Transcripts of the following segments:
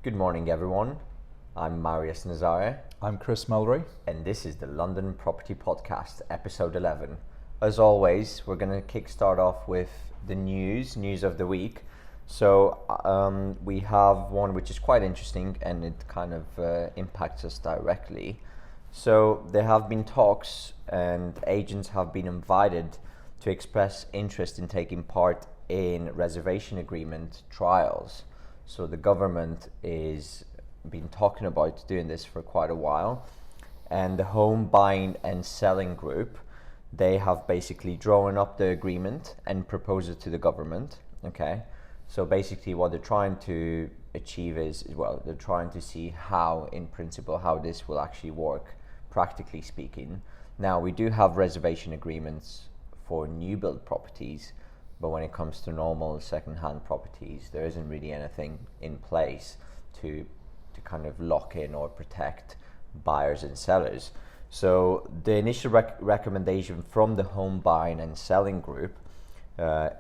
Good morning, everyone. I'm Marius Nazare, I'm Chris Mulry. and this is the London Property Podcast, episode 11. As always, we're going to kickstart off with the news of the week. So we have one which is quite interesting, and it kind of impacts us directly. So there have been talks, and agents have been invited to express interest in taking part in reservation agreement trials. So the government is been talking about doing this for quite a while, and the home buying and selling group, they have basically drawn up the agreement and proposed it to the government. Okay, so basically what they're trying to achieve is, well, they're trying to see how, in principle, how this will actually work, practically speaking. Now, we do have reservation agreements for new build properties, but when it comes to normal second-hand properties, there isn't really anything in place to kind of lock in or protect buyers and sellers. So the initial recommendation from the home buying and selling group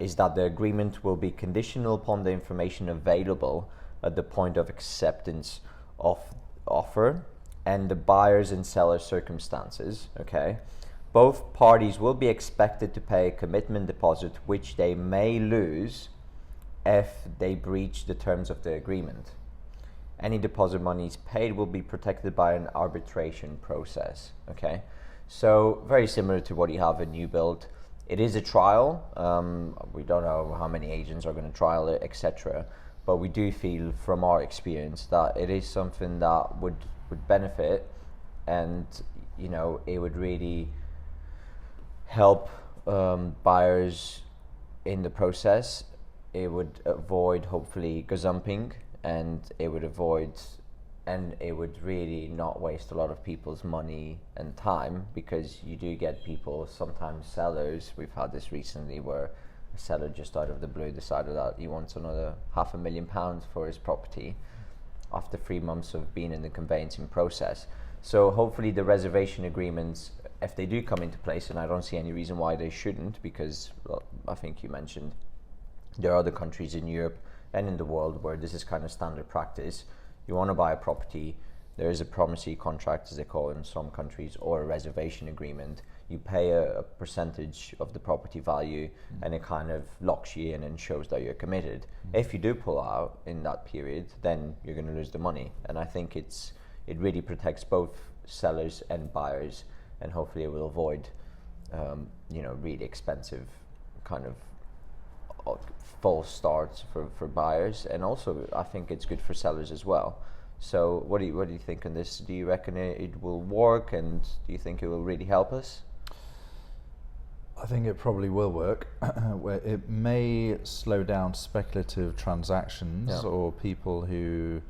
is that the agreement will be conditional upon the information available at the point of acceptance of offer and the buyers and sellers circumstances. Okay, both parties will be expected to pay a commitment deposit, which they may lose if they breach the terms of the agreement. Any deposit monies paid will be protected by an arbitration process. Okay, so very similar to what you have in new build. It is a trial. We don't know how many agents are going to trial it, etc. But we do feel from our experience that it is something that would benefit, and it would really help buyers in the process. It would avoid, hopefully, gazumping, and it would really not waste a lot of people's money and time, because you do get people, sometimes sellers. We've had this recently where a seller just out of the blue decided that he wants another £500,000 for his property after 3 months of being in the conveyancing process. So hopefully the reservation agreements, if they do come into place, and I don't see any reason why they shouldn't, because, well, I think you mentioned there are other countries in Europe and in the world where this is kind of standard practice. You want to buy a property, there is a promissory contract, as they call it in some countries, or a reservation agreement. You pay a percentage of the property value, and it kind of locks you in and shows that you're committed. If you do pull out in that period, then you're going to lose the money. And I think it really protects both sellers and buyers, and hopefully it will avoid really expensive kind of false starts for buyers, and also I think it's good for sellers as well. So what do you think on this? Do you reckon it will work, and do you think it will really help us? I think it probably will work. Where it may slow down speculative transactions, or people who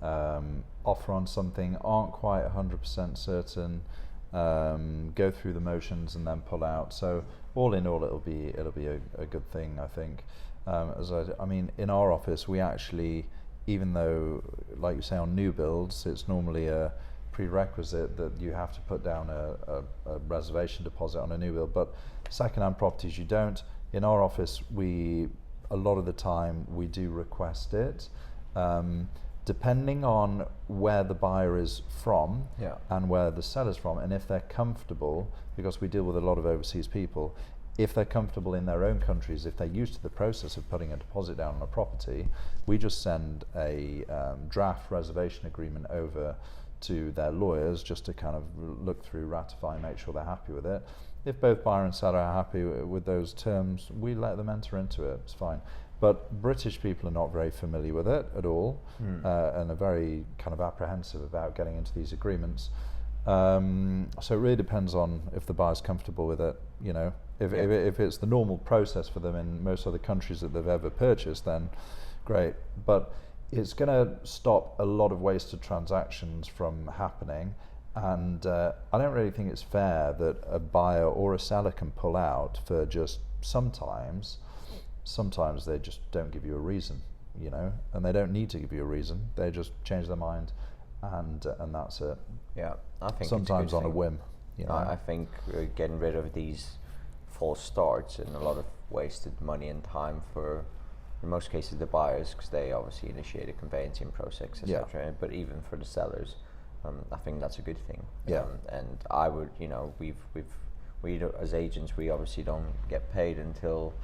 offer on something, aren't quite 100% certain, go through the motions and then pull out. So all in all, it'll be a good thing, I think. I mean, in our office, we actually, even though, like you say, on new builds, it's normally a prerequisite that you have to put down a reservation deposit on a new build, but second-hand properties you don't. In our office, a lot of the time we do request it, depending on where the buyer is from, and where the seller's from, and if they're comfortable, because we deal with a lot of overseas people. If they're comfortable in their own countries, if they're used to the process of putting a deposit down on a property, we just send a draft reservation agreement over to their lawyers just to kind of look through, ratify, make sure they're happy with it. If both buyer and seller are happy with those terms, we let them enter into it. It's fine. But British people are not very familiar with it at all, and are very kind of apprehensive about getting into these agreements. So it really depends on if the buyer's comfortable with it. If it's the normal process for them in most other countries that they've ever purchased, then great. But it's going to stop a lot of wasted transactions from happening, and I don't really think it's fair that a buyer or a seller can pull out for just sometimes they just don't give you a reason, and they don't need to give you a reason. They just change their mind, and that's it. Yeah, I think sometimes on a whim. I think getting rid of these false starts and a lot of wasted money and time for in most cases the buyers, because they obviously initiate a conveyancing process, etc. But even for the sellers, I think that's a good thing. And I would, we as agents, we obviously don't get paid until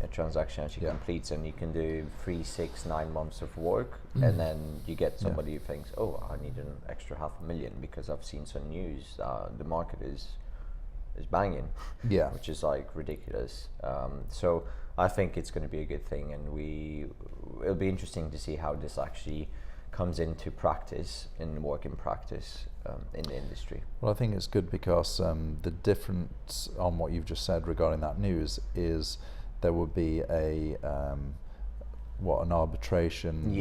a transaction actually completes, and you can do 3, 6, 9 months of work, and then you get somebody who thinks, oh, I need an extra $500,000 because I've seen some news, the market is banging, which is like ridiculous. So I think it's going to be a good thing, and it'll be interesting to see how this actually comes into practice, in working practice in the industry. Well, I think it's good because the difference on what you've just said regarding that news is there would be an arbitration.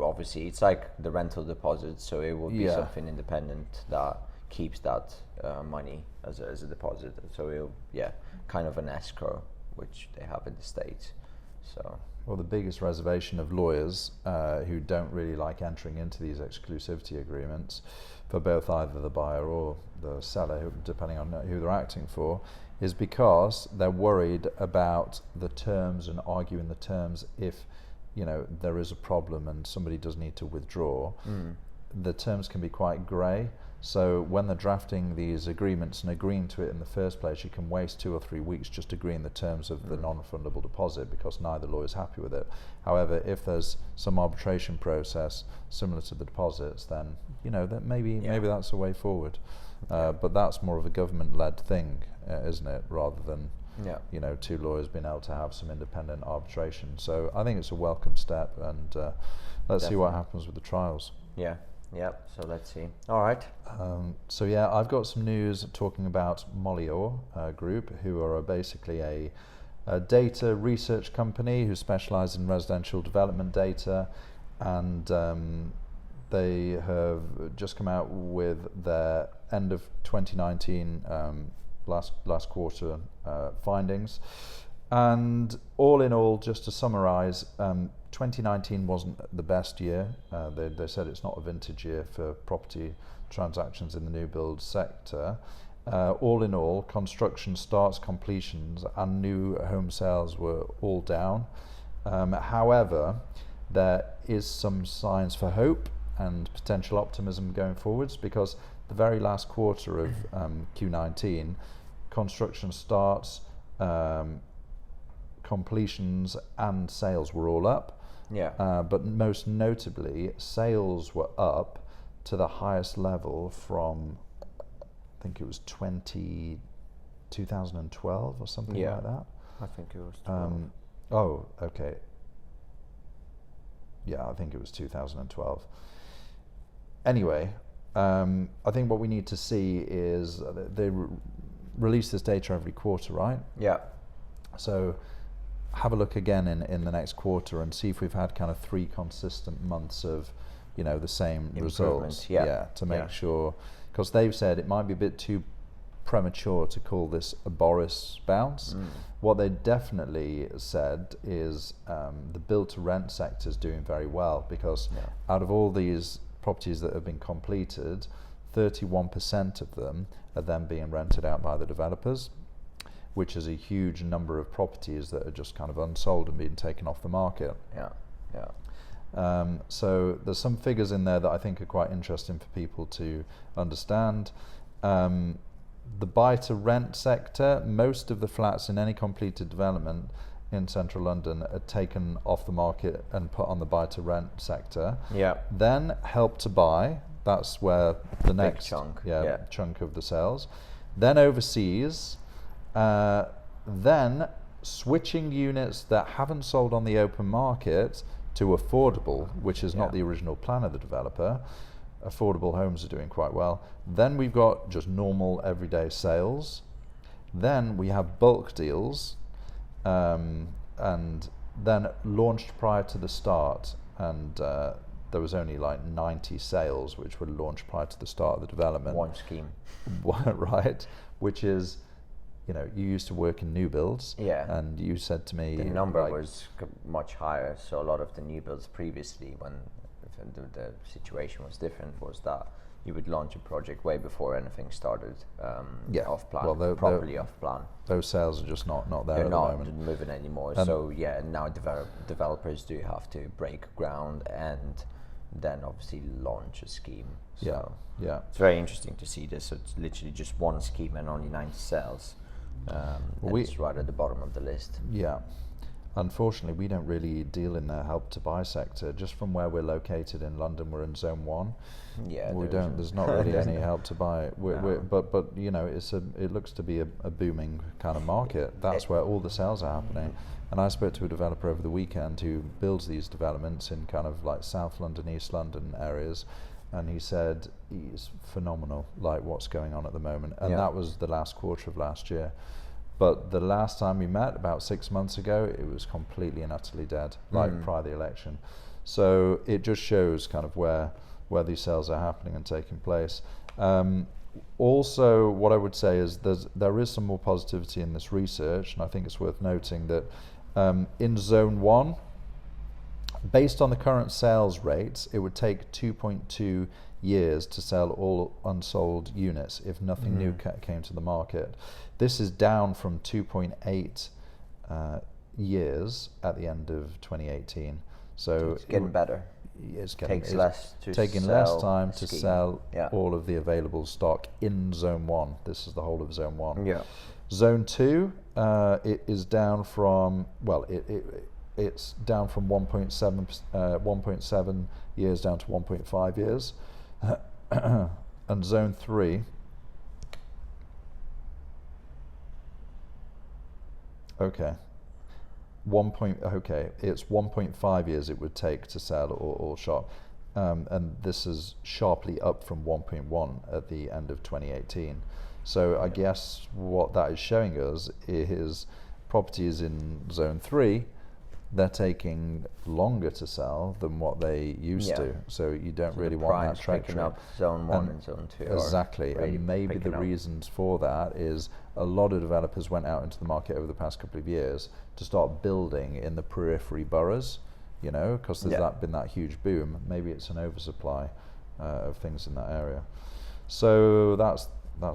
Obviously it's like the rental deposit, so it will be something independent that keeps that money as a deposit. So it'll kind of an escrow, which they have in the States. So well, the biggest reservation of lawyers who don't really like entering into these exclusivity agreements for both either the buyer or the seller, depending on who they're acting for, is because they're worried about the terms and arguing the terms. If there is a problem and somebody does need to withdraw, the terms can be quite grey. So when they're drafting these agreements and agreeing to it in the first place, you can waste 2 or 3 weeks just agreeing the terms of the non-refundable deposit because neither lawyer is happy with it. However, if there's some arbitration process similar to the deposits, then that maybe that's a way forward. But that's more of a government-led thing, isn't it, rather than 2 lawyers being able to have some independent arbitration. So I think it's a welcome step, and let's see what happens with the trials. So let's see. All right. I've got some news talking about MOLIOR Group, who are basically a data research company who specialise in residential development data, and they have just come out with their end of 2019 last quarter findings. And all in all, just to summarise, 2019 wasn't the best year. They said it's not a vintage year for property transactions in the new build sector. All in all, construction starts, completions and new home sales were all down. However, there is some signs for hope and potential optimism going forwards, because the very last quarter of Q19, construction starts, completions and sales were all up. But most notably, sales were up to the highest level from, I think it was 2012 or something like that. I think it was 12. I think it was 2012. Anyway, I think what we need to see is they release this data every quarter, right? So have a look again in the next quarter and see if we've had kind of 3 consistent months of the same results, to make sure, because they've said it might be a bit too premature to call this a Boris bounce. What they definitely said is the build to rent sector is doing very well, because out of all these properties that have been completed, 31% of them are then being rented out by the developers, which is a huge number of properties that are just kind of unsold and being taken off the market. So there's some figures in there that I think are quite interesting for people to understand. The buy to rent sector, most of the flats in any completed development in central London are taken off the market and put on the buy to rent sector. Then help to buy, that's where the next chunk of the sales. Then overseas, then switching units that haven't sold on the open market to affordable, which is not the original plan of the developer. Affordable homes are doing quite well. Then we've got just normal everyday sales. Then we have bulk deals, and then launched prior to the start, and there was only like 90 sales which were launched prior to the start of the development. One scheme. Right, which is, you used to work in new builds, and you said to me the number was much higher. So a lot of the new builds previously, when the situation was different, was that you would launch a project way before anything started off plan, well, properly off plan. Those sales are just not there They're at not the moment. moving anymore. So yeah, now developers do have to break ground and then obviously launch a scheme. So yeah. it's very interesting to see this. So it's literally just one scheme and only 90 sales. And it's right at the bottom of the list. Yeah. Unfortunately, we don't really deal in the help to buy sector. Just from where we're located in London, we're in Zone 1. Yeah, there's not really any help to buy. But you know, it looks to be a booming kind of market. That's where all the sales are happening. And I spoke to a developer over the weekend who builds these developments in kind of like South London, East London areas, and he said it's phenomenal, like what's going on at the moment. And that was the last quarter of last year. But the last time we met, about 6 months ago, it was completely and utterly dead, like prior to the election. So it just shows kind of where these sales are happening and taking place. Also, what I would say is there is some more positivity in this research, and I think it's worth noting that in Zone 1, based on the current sales rates, it would take 2.2 years to sell all unsold units if nothing new came to the market. This is down from 2.8 years at the end of 2018. So it's getting better. Takes less time to sell all of the available stock in Zone 1. This is the whole of Zone 1. Yeah. Zone 2, it is down from, it's down from 1.7 years down to 1.5 years. And Zone 3, it's 1.5 years it would take to sell all shop, and this is sharply up from 1.1 at the end of 2018. So I guess what that is showing us is properties in Zone 3, they're taking longer to sell than what they used to. So you don't really want that trajectory. Up Zone 1 and Zone 2. Exactly. And maybe the reasons for that is a lot of developers went out into the market over the past couple of years to start building in the periphery boroughs, you know, because there's been that huge boom. Maybe it's an oversupply of things in that area. So that's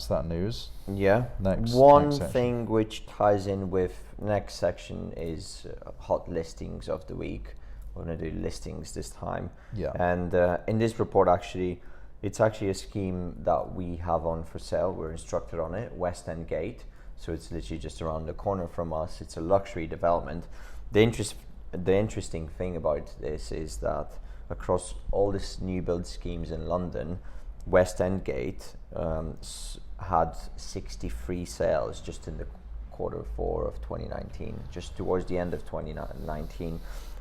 that news. Yeah. Next thing which ties in with next section is hot listings of the week. We're going to do listings this time. Yeah. And in this report, it's actually a scheme that we have on for sale. We're instructed on it, West End Gate. So it's literally just around the corner from us. It's a luxury development. The interesting thing about this is that across all these new build schemes in London, West End Gate had 63 sales just in the Q4 of 2019, just towards the end of 2019,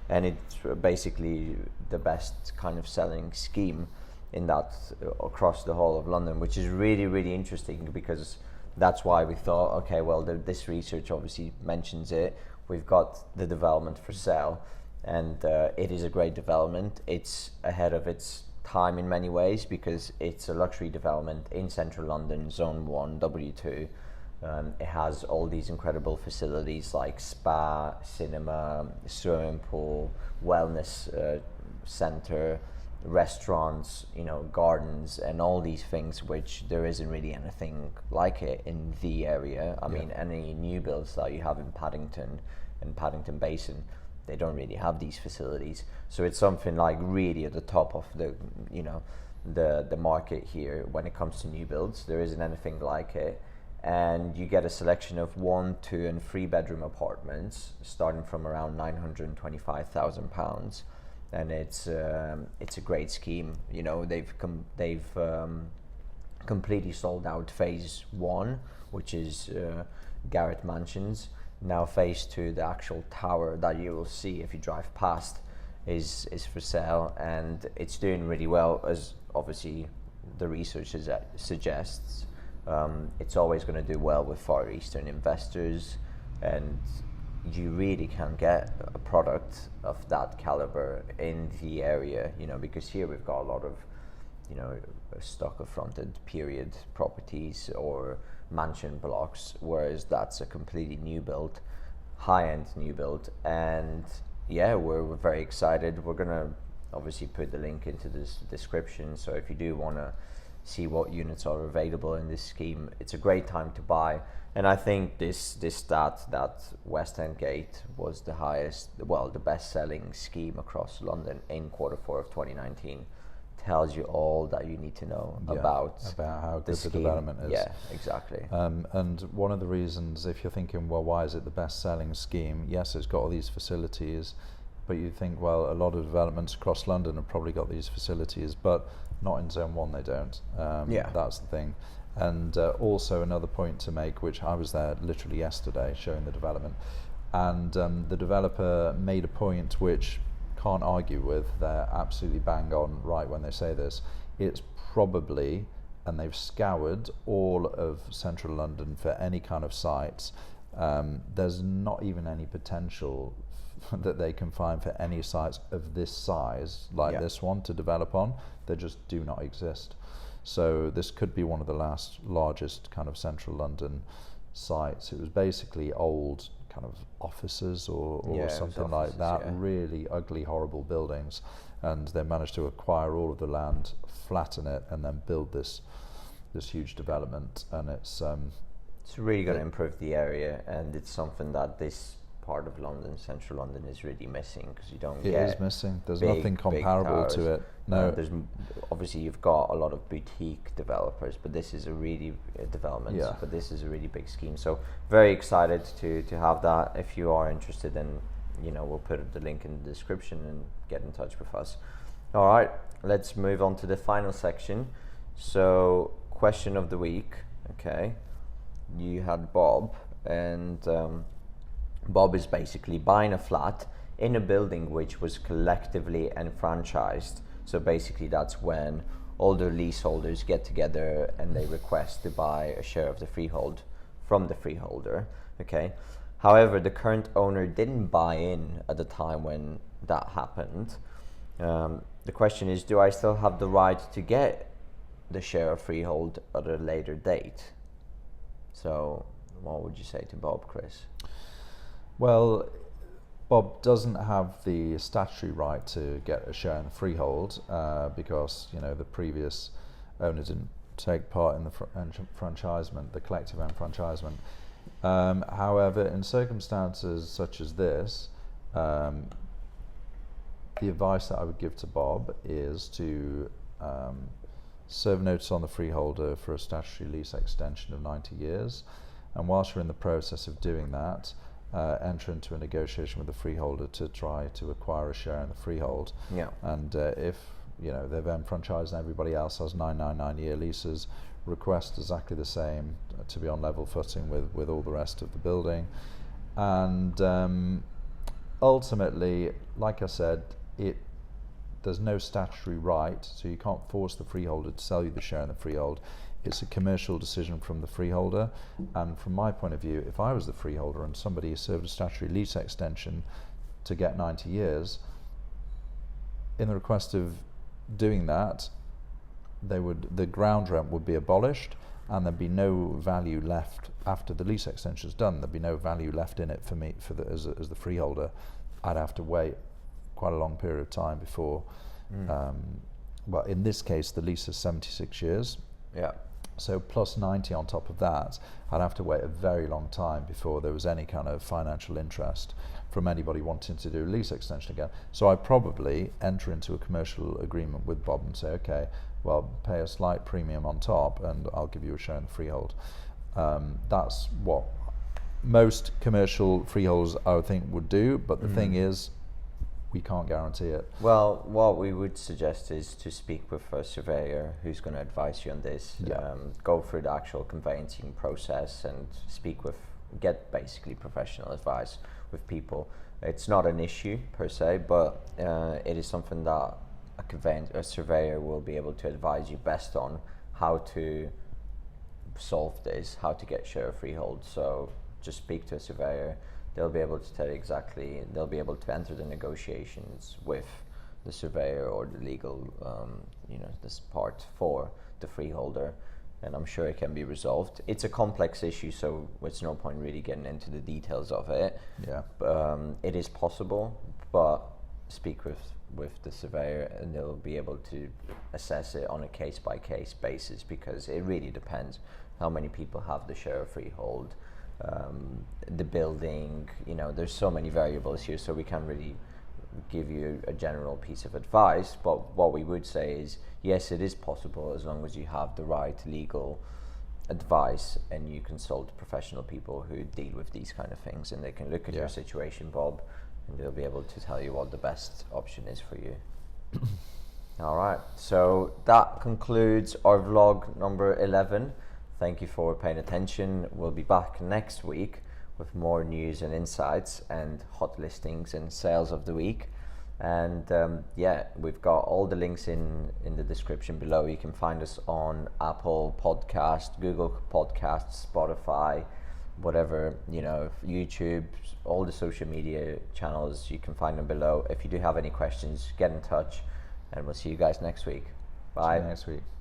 and it's basically the best kind of selling scheme in that across the whole of London, which is really, really interesting, because that's why we thought, okay, well, this research obviously mentions it. We've got the development for sale, and it is a great development. It's ahead of its time in many ways, because it's a luxury development in central London, Zone 1, W2. It has all these incredible facilities like spa, cinema, swimming pool, wellness center, restaurants, you know, gardens, and all these things, which there isn't really anything like it in the area. I mean, any new builds that you have in Paddington and Paddington Basin, they don't really have these facilities. So it's something like really at the top of the, you know, the market here when it comes to new builds. There isn't anything like it. And you get a selection of 1, 2 and 3 bedroom apartments starting from around £925,000. And it's a great scheme. You know, they've completely sold out phase 1, which is Garrett Mansions. Now phase 2, the actual tower that you will see if you drive past, is for sale, and it's doing really well, as obviously the research suggests. It's always going to do well with Far Eastern investors, and you really can get a product of that caliber in the area, you know, because here we've got a lot of, you know, stock of fronted period properties or mansion blocks, whereas that's a completely new build, high-end new build. And yeah, we're very excited. We're gonna obviously put the link into this description, so if you do want to see what units are available in this scheme. It's a great time to buy. And I think this stat that West End Gate was the best selling scheme across London in Q4 of 2019 tells you all that you need to know about how good the scheme. development is. Yeah, exactly. And one of the reasons, if you're thinking, well, why is it the best selling scheme? Yes, it's got all these facilities, but you think, well, a lot of developments across London have probably got these facilities, but not in Zone 1 they don't. That's the thing. And also another point to make, which I was there literally yesterday showing the development, and the developer made a point which can't argue with. They're absolutely bang on right when they say this. It's probably, and they've scoured all of central London for any kind of sites. There's not even any potential that they can find for any sites of this size, like this one, to develop on. They just do not exist. So this could be one of the largest kind of central London sites. It was basically old kind of offices or something like that, really ugly, horrible buildings, and they managed to acquire all of the land, flatten it, and then build this huge development. And it's really going to improve the area, and it's something that this part of London, central London, is really missing, because you don't get it is missing. There's nothing comparable to it. No, there's obviously you've got a lot of boutique developers, but this is a really but this is a really big scheme. So very excited to have that. If you are interested, then we'll put the link in the description and get in touch with us. All right, let's move on to the final section. So question of the week. Okay, you had Bob, and Bob is basically buying a flat in a building which was collectively enfranchised. So basically that's when all the leaseholders get together and they request to buy a share of the freehold from the freeholder. Okay. However, the current owner didn't buy in at the time when that happened. The question is, do I still have the right to get the share of freehold at a later date? So what would you say to Bob, Chris? Well, Bob doesn't have the statutory right to get a share in the freehold because the previous owner didn't take part in the enfranchisement, the collective enfranchisement. However, in circumstances such as this, the advice that I would give to Bob is to serve notice on the freeholder for a statutory lease extension of 90 years, and whilst you're in the process of doing that, enter into a negotiation with the freeholder to try to acquire a share in the freehold. And if they've enfranchised and everybody else has 999-year leases, request exactly the same to be on level footing with all the rest of the building. And ultimately, like I said, there's no statutory right, so you can't force the freeholder to sell you the share in the freehold. It's a commercial decision from the freeholder, and from my point of view, if I was the freeholder and somebody served a statutory lease extension to get 90 years, in the request of doing that, the ground rent would be abolished, and there'd be no value left after the lease extension is done. There'd be no value left in it for me as the freeholder. I'd have to wait quite a long period of time before. Well, in this case, the lease is 76 years. So plus 90 on top of that, I'd have to wait a very long time before there was any kind of financial interest from anybody wanting to do a lease extension again. So I'd probably enter into a commercial agreement with Bob and say, okay, well, pay a slight premium on top and I'll give you a share in the freehold. That's what most commercial freeholders, I would think, would do, but the thing is, we can't guarantee it. Well, what we would suggest is to speak with a surveyor who's going to advise you on this. Go through the actual conveyancing process and get basically professional advice with people. It's not an issue per se, but it is something that a surveyor will be able to advise you best on how to solve this, how to get share of freehold. So just speak to a surveyor. They'll be able to tell you exactly, they'll be able to enter the negotiations with the surveyor or the legal, this part for the freeholder, and I'm sure it can be resolved. It's a complex issue, so there's no point really getting into the details of it. It is possible, but speak with with the surveyor, and they'll be able to assess it on a case-by-case basis, because it really depends how many people have the share of freehold, the building, you know, there's so many variables here, so we can't really give you a general piece of advice. But what we would say is, yes, it is possible, as long as you have the right legal advice and you consult professional people who deal with these kind of things, and they can look at your situation, Bob, and they'll be able to tell you what the best option is for you. All right, so that concludes our vlog number 11. Thank you for paying attention. We'll be back next week with more news and insights and hot listings and sales of the week. And yeah, we've got all the links in the description below. You can find us on Apple Podcast, Google Podcasts, Spotify, whatever, you know, YouTube, all the social media channels. You can find them below. If you do have any questions, get in touch, and we'll see you guys next week. Bye. See you next week.